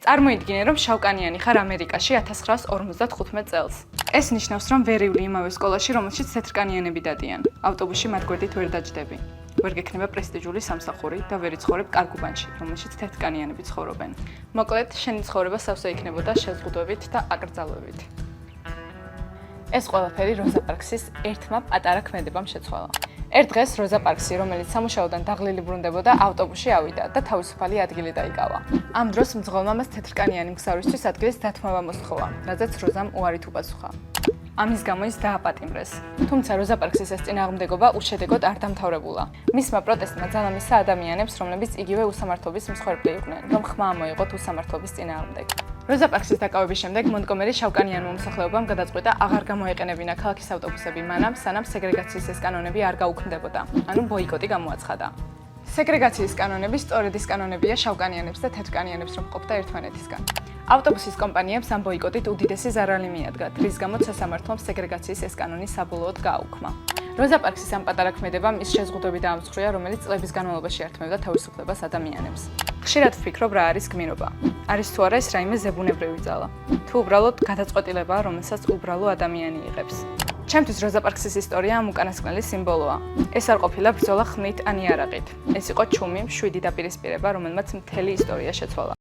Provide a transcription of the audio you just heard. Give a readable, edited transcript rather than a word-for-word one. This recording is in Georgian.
წარმოიდგინე, რომ შავკანიანი ხარ ამერიკაში 1955 წელს. ეს ნიშნავს, რომ ვერივლი იმავე სკოლაში, რომელშიც თეთრკანიანები დადიან. ავტობუსში მათ გვერდით ვერ დაჯდები. ვერ გექნება პრესტიჟული სამსახური და ვერ იცხოვრებ კარგუბანში, რომელშიც თეთრკანიანები ცხოვრობენ. მოკლედ, შენი ცხოვრება სავსე იქნებოდა შეზღუდვებით და აკრძალვებით. ეს ყველაფერი როზა პარქსის ერთმა პატარა ქმედებამ შეცვალა. ერთ დღეს როზა პარქსი, რომელიც სამუშაოდან დაღლილი ბრუნდებოდა, ავტობუსში ავიდა და თავისუფალი ადგილი დაიკავა. ამ დროს მძღოლმა მას თეთრკანიანი მგზავრისთვის ადგილის დათმობა მოსთხოვა, რაზეც როზამ უარით უპასუხა. ამის გამო ის დააპატიმრეს. თუმცა როზა პარქსის ეს წინააღმდეგობა უშედეგოდ არ დამთავრებულა. მისმა პროტესტმა ძალამისცა ადამიანებს, რომლებიც იგივე უსამართლობის მსხვერპლი იყვნენ, რომ ხმა მოიღოთ უსამართლობის წინააღმდეგ. როზა პარქსის დაკავების შემდეგ მონტგომერის შავკანიანმა მოსახლეობამ გადაწყვიტა აღარ გამოეყენებინა ქალაქის ავტობუსები მანამ, სანამ სეგრეგაციის ეს კანონები არ გაუქმდებოდა, ანუ ბოიკოტი გამოაცხადა. სეგრეგაციის კანონები სწორედ ის კანონებია შავკანიანებს და თეთრკანიანებს რომ ყოფდა ერთმანეთისგან. ავტობუსის კომპანიებს ამ ბოიკოტით უდიდესი ზარალი მიადგათ, რის გამოც სასამართლომ სეგრეგაციის ეს კანონი საბოლოოდ გააუქმა. როზა პარქსის ამ პატარა ქმედებამ ის შეზღუდვები დაამსხვრია, რომელიც წლების განმავლობაში ართმევდა თავისუფლებას ადამიანებს. ხშირად ვფიქრობ, რა არის გმირობა. არის თუ არა ეს რაიმე ზებუნებრივი ძალა. თუ უბრალოდ გადაწყვეტილებაა, რომელსაც უბრალო ადამიანი იღებს. ჩემთვის როზა პარქსის ისტორია ამ უკანასკნელი სიმბოლოა. ეს არ ყოფილა ბრძოლა ხმით ან იარაღით. ეს იყო ჩუმი, მშვიდი დაპირისპირება, რომელმაც მთელი ისტორია შეცვალა.